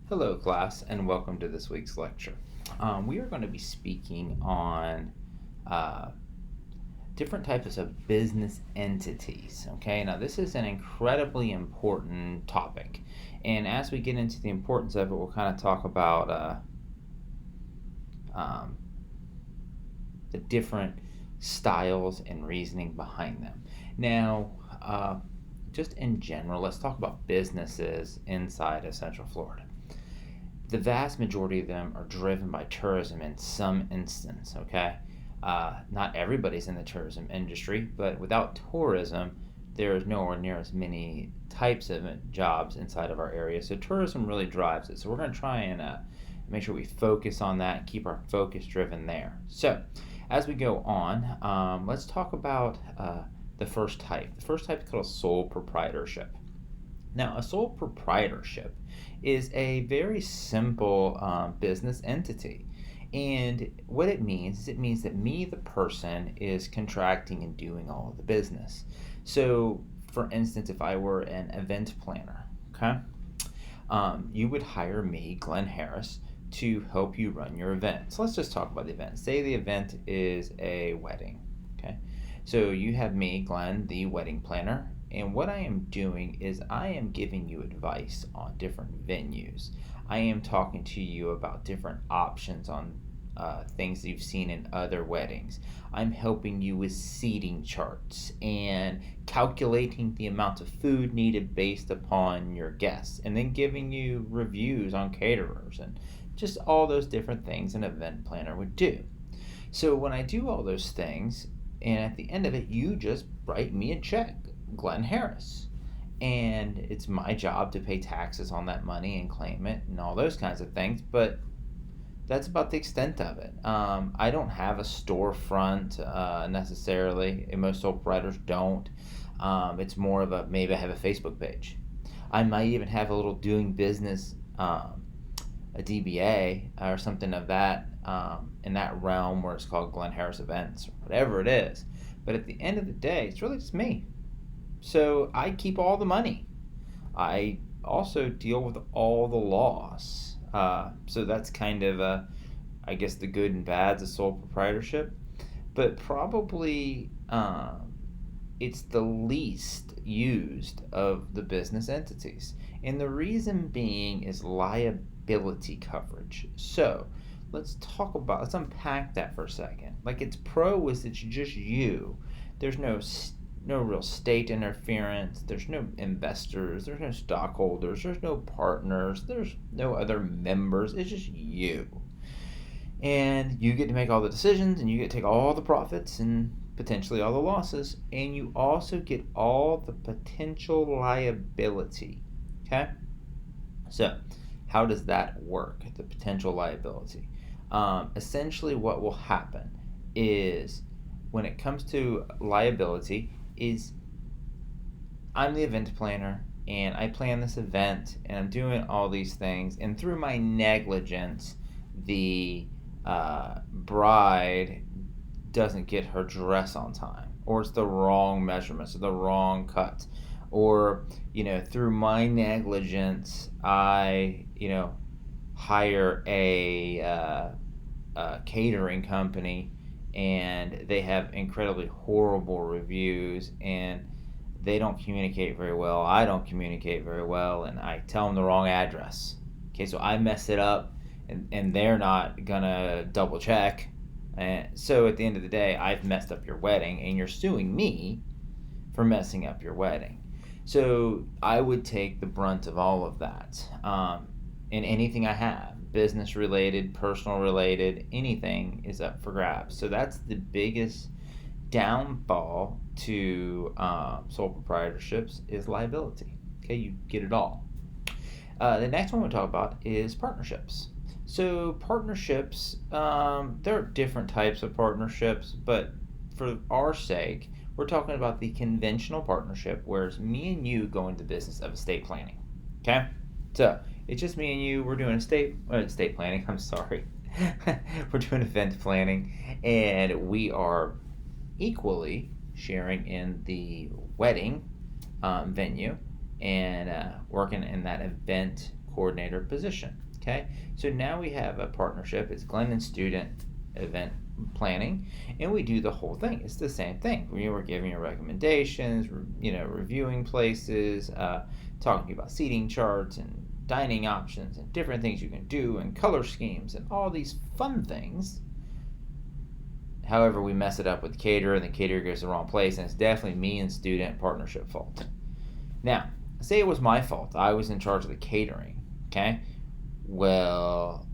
Hello, class, and welcome to this week's lecture. We are going to be speaking on uh, different types of business entities. Okay, now this is an incredibly important topic, and as we get into the importance of it, we'll kind of talk about um, the different styles and reasoning behind them. Now, just in general, let's talk about businesses inside of Central Florida. The vast majority of them are driven by tourism in some instance, okay? Not everybody's in the tourism industry, but without tourism, there is nowhere near as many types of jobs inside of our area. So tourism really drives it. So we're going to try and make sure we focus on that, keep our focus driven there. So as we go on, let's talk about the first type. The first type is called a sole proprietorship. Now, a sole proprietorship is a very simple business entity. And what it means is it means that me, the person, is contracting and doing all of the business. So, for instance, if I were an event planner, okay, you would hire me, Glenn Harris, to help you run your event. So let's just talk about the event. Say the event is a wedding, okay? So you have me, Glenn, the wedding planner, and what I am doing is I am giving you advice on different venues. I am talking to you about different options on things that you've seen in other weddings. I'm helping you with seating charts and calculating the amount of food needed based upon your guests, and then giving you reviews on caterers and just all those different things an event planner would do. So when I do all those things, and at the end of it, you just write me a check, Glenn Harris. And it's my job to pay taxes on that money and claim it and all those kinds of things. But that's about the extent of it. I don't have a storefront necessarily, and most sole proprietors don't. It's more of a maybe I have a Facebook page. I might even have a little doing business, a DBA or something of that in that realm where it's called Glenn Harris Events or whatever it is. But at the end of the day, it's really just me. So I keep all the money. I also deal with all the laws. So that's kind of, I guess, the good and bads of sole proprietorship. But probably it's the least used of the business entities. And the reason being is liability coverage. So let's unpack that for a second. Like its pro is it's just you. There's no real state interference. There's no investors. There's no stockholders. There's no partners. There's no other members. It's just you. And you get to make all the decisions and you get to take all the profits and potentially all the losses. And you also get all the potential liability. Okay? So, how does that work? The potential liability. Essentially, what will happen is when it comes to liability, is I'm the event planner and I plan this event and I'm doing all these things, and through my negligence, the bride doesn't get her dress on time, or it's the wrong measurements or the wrong cut, or through my negligence, I hire a catering company and they have incredibly horrible reviews and they don't communicate very well. I don't communicate very well, and I tell them the wrong address. Okay, so I mess it up, and they're not gonna double check. And so at the end of the day, I've messed up your wedding, and you're suing me for messing up your wedding. So I would take the brunt of all of that, in anything I have, business related, personal related, anything is up for grabs. So that's the biggest downfall to sole proprietorships is liability. Okay, you get it all. The next one we'll talk about is partnerships. So partnerships, there are different types of partnerships, but for our sake, we're talking about the conventional partnership, where it's me and you go into the business of estate planning. Okay, so it's just me and you. We're doing estate planning. I'm sorry, we're doing event planning, and we are equally sharing in the wedding venue and working in that event coordinator position. Okay, so now we have a partnership. It's Glenn and Student event planning, and we do the whole thing. It's the same thing. We're giving you recommendations, reviewing places, talking about seating charts and dining options and different things you can do and color schemes and all these fun things. However, we mess it up with the caterer, and the caterer goes to the wrong place, and it's definitely me and student partnership fault. Now, say it was my fault. I was in charge of the catering. Okay, well,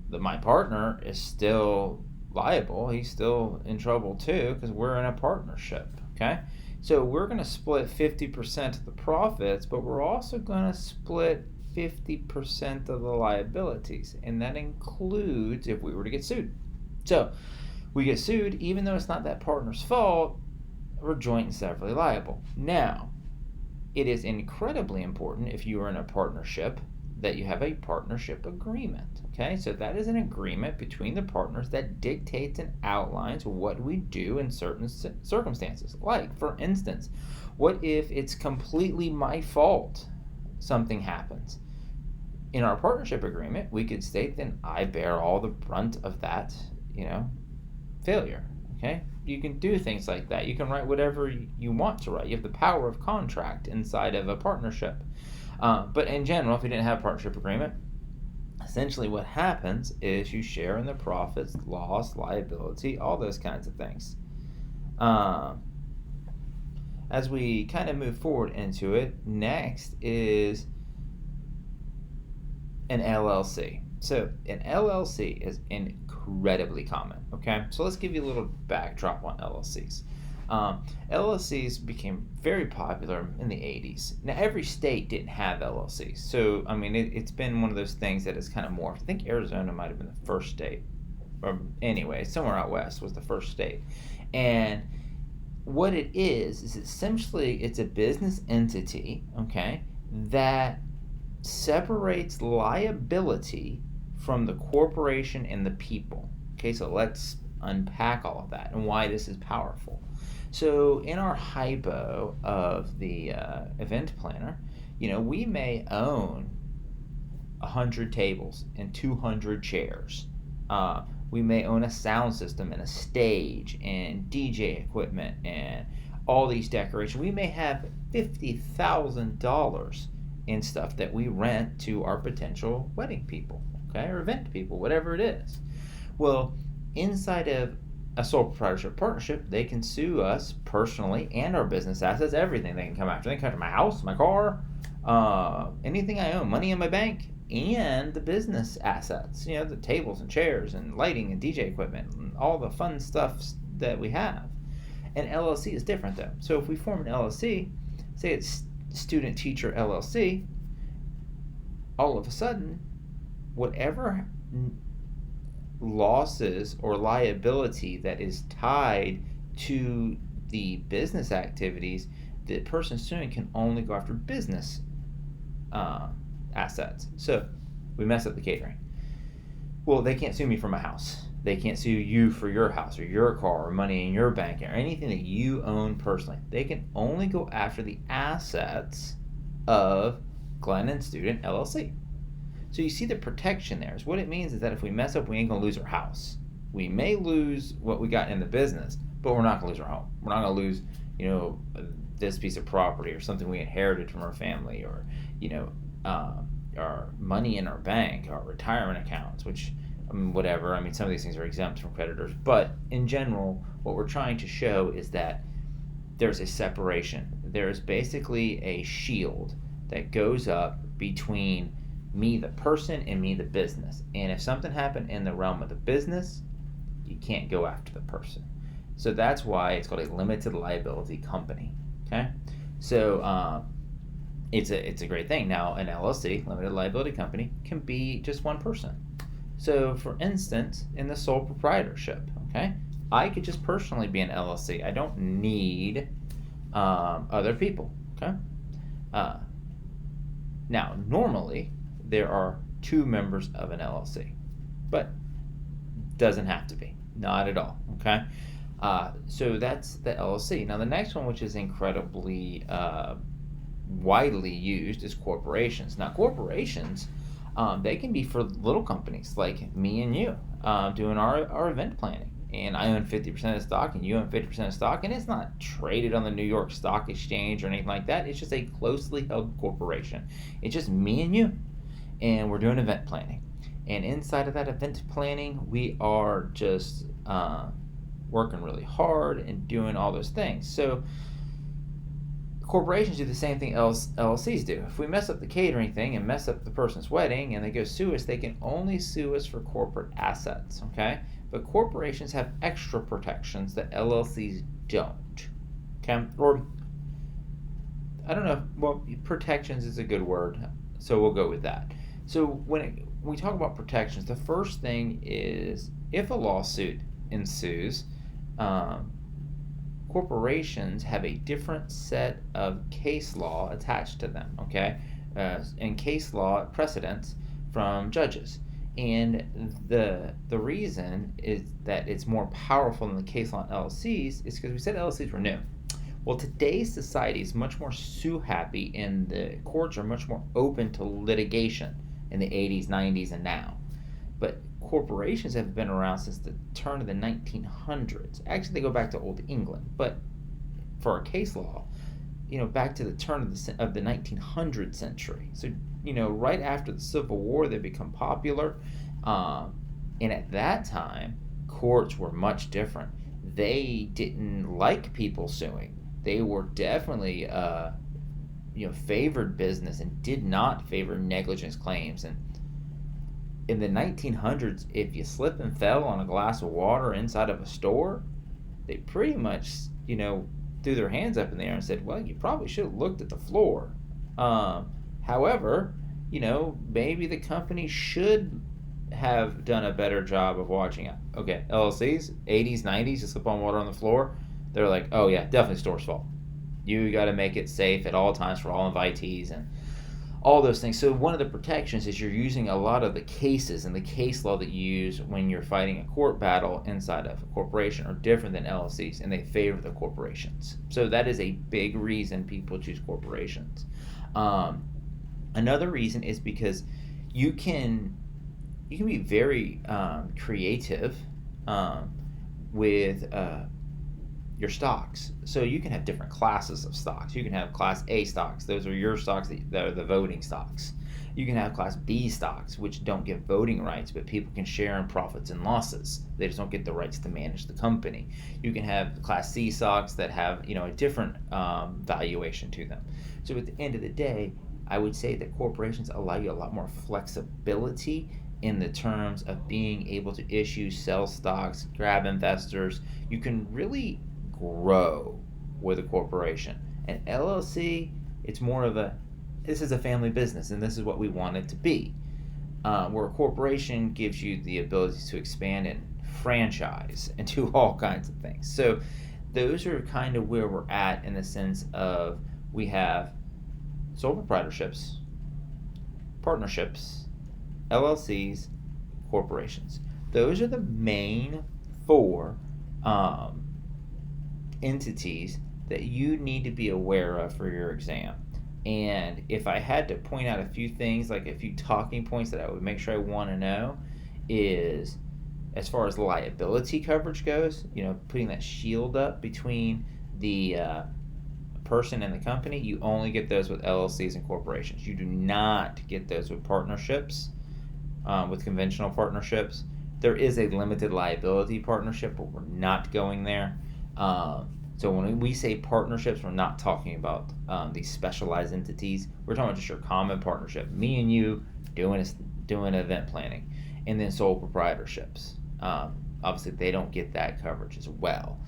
my partner is still liable. He's still in trouble too, because we're in a partnership. Okay, so we're going to split 50% of the profits, but we're also going to split 50% of the liabilities, and that includes if we were to get sued. So we get sued, even though it's not that partner's fault, we're joint and severally liable. Now, it is incredibly important if you are in a partnership that you have a partnership agreement. Okay, so that is an agreement between the partners that dictates and outlines what we do in certain circumstances. Like, for instance, what if it's completely my fault something happens? In our partnership agreement, we could state then I bear all the brunt of that, failure. Okay, you can do things like that. You can write whatever you want to write. You have the power of contract inside of a partnership. But in general, if you didn't have a partnership agreement, essentially what happens is you share in the profits, loss, liability, all those kinds of things. As we kind of move forward into it, next is an LLC. So an LLC is incredibly common. Okay, so let's give you a little backdrop on LLCs. LLCs became very popular in the 80s. Now, every state didn't have LLCs. So, I mean, it's been one of those things that has kind of morphed. I think Arizona might have been the first state. Or anyway, somewhere out west was the first state. And what it is essentially it's a business entity, okay, that separates liability from the corporation and the people. Okay, so let's unpack all of that and why this is powerful. So in our hypo of the event planner, we may own 100 tables and 200 chairs. We may own a sound system and a stage and DJ equipment and all these decorations. We may have $50,000 in stuff that we rent to our potential wedding people, okay, or event people, whatever it is. Well, inside of a sole proprietorship partnership, they can sue us personally and our business assets, everything they can come after. They can come after my house, my car, anything I own, money in my bank, and the business assets, the tables and chairs and lighting and DJ equipment and all the fun stuff that we have. An LLC is different though. So if we form an LLC, say it's Student Teacher LLC, all of a sudden, whatever losses or liability that is tied to the business activities, the person suing can only go after business assets. So we mess up the catering. Well, they can't sue me for my house. They can't sue you for your house or your car or money in your bank or anything that you own personally. They can only go after the assets of Glenn and Student LLC. So you see the protection there. So what it means is that if we mess up, we ain't going to lose our house. We may lose what we got in the business, but we're not going to lose our home. We're not going to lose, this piece of property or something we inherited from our family or, our money in our bank, our retirement accounts, which, whatever. Some of these things are exempt from creditors. But in general, what we're trying to show is that there's a separation. There's basically a shield that goes up between me the person and me the business, and if something happened in the realm of the business, you can't go after the person. So that's why it's called a limited liability company. Okay, so it's a great thing. Now an LLC, limited liability company, can be just one person. So for instance, in the sole proprietorship, okay, I could just personally be an LLC. I don't need other people. Okay, now normally there are two members of an LLC, but doesn't have to be, not at all. Okay, so that's the LLC. Now the next one, which is incredibly widely used, is corporations. Now corporations They can be for little companies like me and you, doing our event planning. And I own 50% of the stock, and you own 50% of the stock, and it's not traded on the New York Stock Exchange or anything like that. It's just a closely held corporation. It's just me and you, and we're doing event planning. And inside of that event planning, we are just working really hard and doing all those things. So corporations do the same thing LLCs do. If we mess up the catering thing and mess up the person's wedding and they go sue us, they can only sue us for corporate assets, okay? But corporations have extra protections that LLCs don't, okay? Or, I don't know, well, protections is a good word, so we'll go with that. So when we talk about protections, the first thing is if a lawsuit ensues, um, corporations have a different set of case law attached to them, okay? And case law precedents from judges. And the reason is that it's more powerful than the case law in LLCs is because we said LLCs were new. Well, today's society is much more sue happy, and the courts are much more open to litigation in the 80s, 90s, and now. But corporations have been around since the turn of the 1900s. Actually, they go back to Old England, but for our case law, back to the turn of the 1900th century. So, right after the Civil War, they become popular. And at that time, courts were much different. They didn't like people suing. They were definitely, favored business and did not favor negligence claims. And in the 1900s, if you slip and fell on a glass of water inside of a store, they pretty much, threw their hands up in the air and said, well, you probably should have looked at the floor. However, maybe the company should have done a better job of watching it. Okay, LLCs, 80s, 90s, you slip on water on the floor, they're like, oh yeah, definitely store's fault. You got to make it safe at all times for all invitees and all those things. So one of the protections is you're using a lot of the cases and the case law that you use when you're fighting a court battle inside of a corporation are different than LLCs, and they favor the corporations. So that is a big reason people choose corporations. Another reason is because you can be very creative with your stocks. So you can have different classes of stocks. You can have Class A stocks. Those are your stocks that are the voting stocks. You can have Class B stocks, which don't get voting rights, but people can share in profits and losses. They just don't get the rights to manage the company. You can have Class C stocks that have a different valuation to them. So at the end of the day, I would say that corporations allow you a lot more flexibility in the terms of being able to issue, sell stocks, grab investors. You can really grow with a corporation. An LLC, it's more of this is a family business and this is what we want it to be. Where a corporation gives you the ability to expand and franchise and do all kinds of things. So those are kind of where we're at in the sense of we have sole proprietorships, partnerships, LLCs, corporations. Those are the main four entities that you need to be aware of for your exam. And if I had to point out a few things, like a few talking points that I would make sure I want to know, is as far as liability coverage goes, putting that shield up between the person and the company, you only get those with LLCs and corporations. You do not get those with partnerships, with conventional partnerships. There is a limited liability partnership, but we're not going there. So when we say partnerships, we're not talking about these specialized entities. We're talking about just your common partnership, me and you doing event planning, and then sole proprietorships. Obviously, they don't get that coverage as well.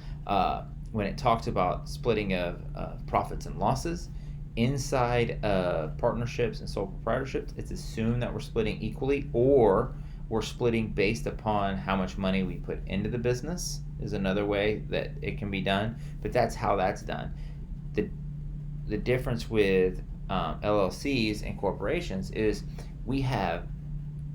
When it talks about splitting of profits and losses inside of partnerships and sole proprietorships, it's assumed that we're splitting equally, or we're splitting based upon how much money we put into the business is another way that it can be done. But that's how that's done. The difference with LLCs and corporations is we have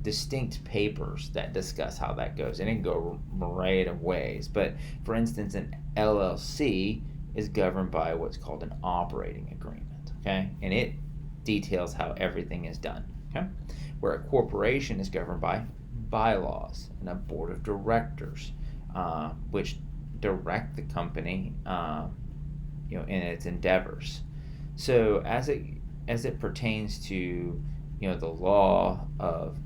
distinct papers that discuss how that goes, and it can go a variety of ways. But for instance, an LLC is governed by what's called an operating agreement, okay, and it details how everything is done, okay. where a corporation is governed by bylaws and a board of directors, which direct the company, in its endeavors. So as it pertains to the law of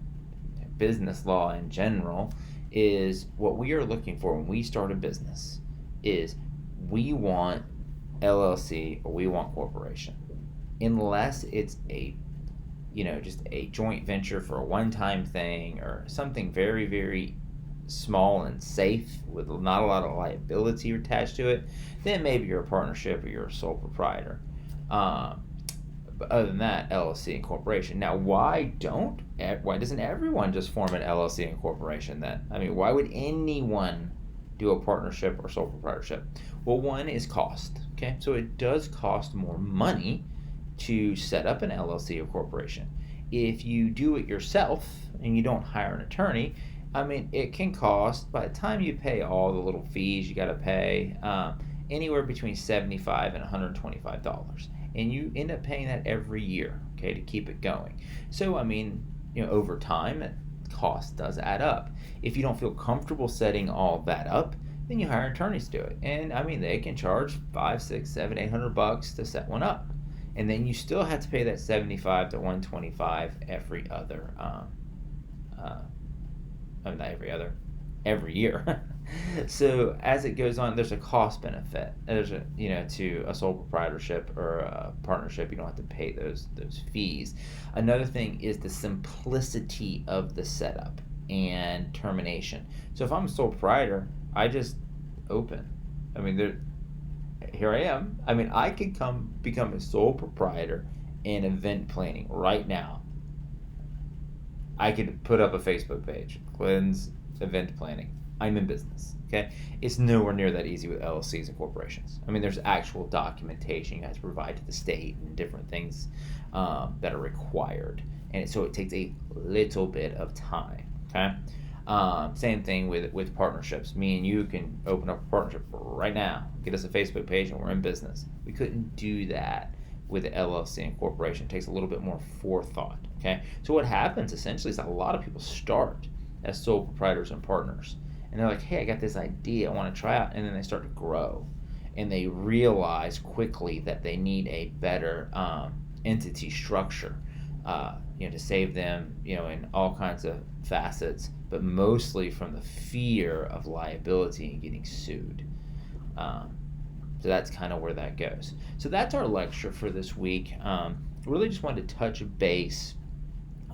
business law in general, is what we are looking for when we start a business is we want LLC or we want corporation, unless it's just a joint venture for a one-time thing or something very, very small and safe with not a lot of liability attached to it, then maybe you're a partnership or you're a sole proprietor. But other than that, LLC and corporation. Now, why doesn't everyone just form an LLC and corporation then? I mean, why would anyone do a partnership or sole proprietorship? Well, one is cost. Okay, so it does cost more money to set up an LLC or corporation. If you do it yourself and you don't hire an attorney, I mean, it can cost, by the time you pay all the little fees you got to pay, anywhere between $75 and $125. And you end up paying that every year, okay, to keep it going. So, I mean, over time, that cost does add up. If you don't feel comfortable setting all that up, then you hire attorneys to do it. And, I mean, they can charge $500, $600, $700, $800 to set one up. And then you still have to pay that $75 to $125 every year. So as it goes on, there's a cost benefit. There's to a sole proprietorship or a partnership, you don't have to pay those fees. Another thing is the simplicity of the setup and termination. So if I'm a sole proprietor, I just open. I mean, here I am. I mean, I could become a sole proprietor in event planning right now. I could put up a Facebook page, Clinton's Event Planning. I'm in business, okay? It's nowhere near that easy with LLCs and corporations. I mean, there's actual documentation you have to provide to the state and different things that are required. And so it takes a little bit of time, okay? Same thing with partnerships. Me and you can open up a partnership right now, get us a Facebook page, and we're in business. We couldn't do that with the LLC and corporation. It takes a little bit more forethought, okay? So what happens essentially is that a lot of people start as sole proprietors and partners. And they're like, hey, I got this idea I want to try out. And then they start to grow. And they realize quickly that they need a better entity structure, to save them, in all kinds of facets, but mostly from the fear of liability and getting sued. So that's kind of where that goes. So that's our lecture for this week. Really just wanted to touch base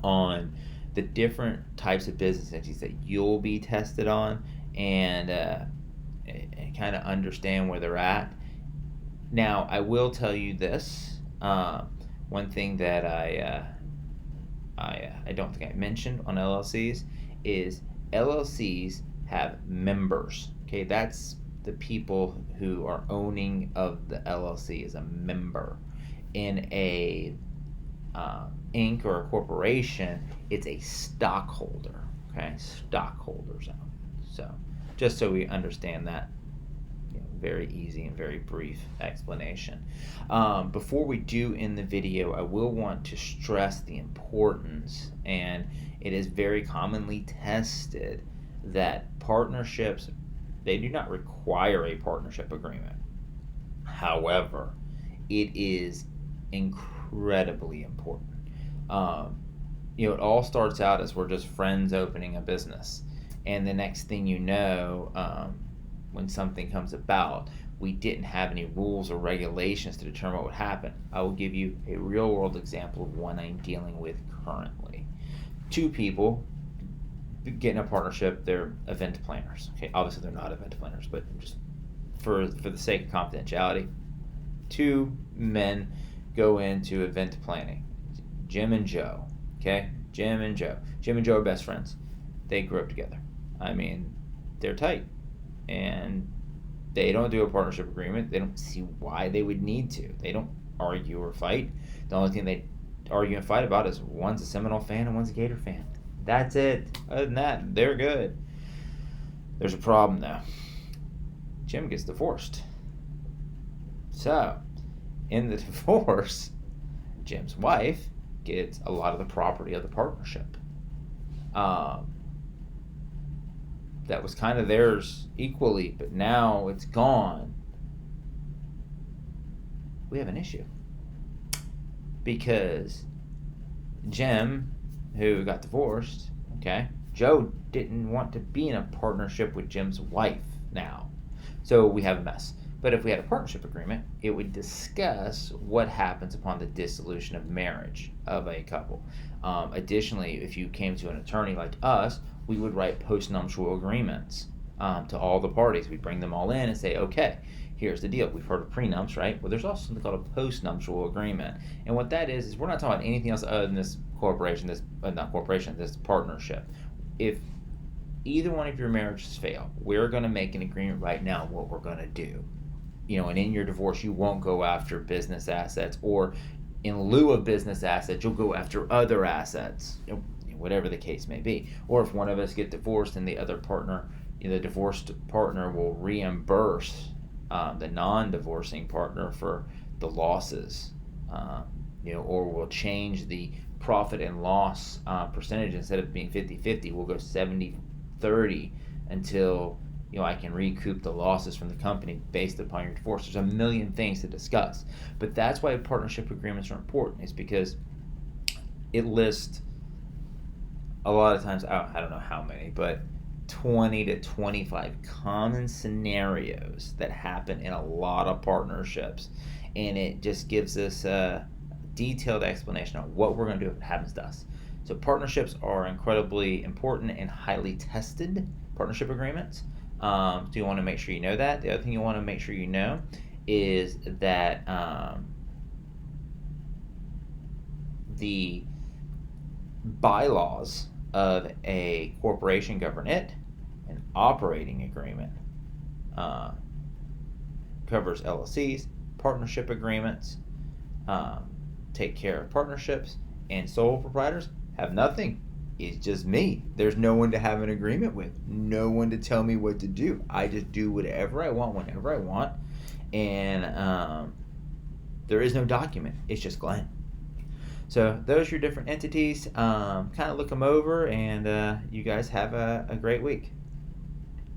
on the different types of business entities that you'll be tested on and kind of understand where they're at. Now, I will tell you this. One thing that I don't think I mentioned on LLCs is LLCs have members. Okay, that's the people who are owning of the LLC is a member. In a Inc. or a corporation, it's a stockholder. Okay, stockholders. So just so we understand that, very easy and very brief explanation. Before we do end the video, I will want to stress the importance, and it is very commonly tested, that partnerships, they do not require a partnership agreement. However, it is incredibly important. It all starts out as we're just friends opening a business, and the next thing you know, when something comes about, we didn't have any rules or regulations to determine what would happen. I will give you a real world example of one I'm dealing with currently. Two people get in a partnership, they're event planners. Okay, obviously they're not event planners, but just for the sake of confidentiality, two men go into event planning. Jim and Joe. Okay, Jim and Joe. Jim and Joe are best friends. They grew up together. I mean, they're tight. And they don't do a partnership agreement. They don't see why they would need to. They don't argue or fight. The only thing they argue and fight about is one's a Seminole fan and one's a Gator fan. That's it. Other than that, they're good. There's a problem though. Jim gets divorced. So, in the divorce, Jim's wife gets a lot of the property of the partnership. Um, that was kind of theirs equally, but now it's gone. We have an issue because Jim, who got divorced, okay, Joe didn't want to be in a partnership with Jim's wife now. So we have a mess. But if we had a partnership agreement, it would discuss what happens upon the dissolution of marriage of a couple. Additionally, if you came to an attorney like us, we would write postnuptial agreements to all the parties. We'd bring them all in and say, okay, here's the deal. We've heard of prenups, right? Well, there's also something called a postnuptial agreement. And what that is we're not talking about anything else other than this corporation, this partnership. If either one of your marriages fail, we're going to make an agreement right now what we're going to do. And in your divorce, you won't go after business assets, or in lieu of business assets, you'll go after other assets, whatever the case may be. Or if one of us get divorced and the other partner, the divorced partner will reimburse the non-divorcing partner for the losses, or we'll change the profit and loss percentage. Instead of being 50-50, we'll go 70-30 until I can recoup the losses from the company based upon your divorce. There's a million things to discuss, but that's why partnership agreements are important. Is because it lists a lot of times, I don't know how many, but 20 to 25 common scenarios that happen in a lot of partnerships, and it just gives us a detailed explanation on what we're going to do if it happens to us. So partnerships are incredibly important and highly tested partnership agreements. So you want to make sure you know that. The other thing you want to make sure you know is that the bylaws of a corporation govern it. An operating agreement covers LLCs, partnership agreements, take care of partnerships, and sole proprietors have nothing. It's just me. There's no one to have an agreement with, no one to tell me what to do. I just do whatever I want, whenever I want, and there is no document. It's just Glenn. So those are your different entities. Kind of look them over, and you guys have a great week.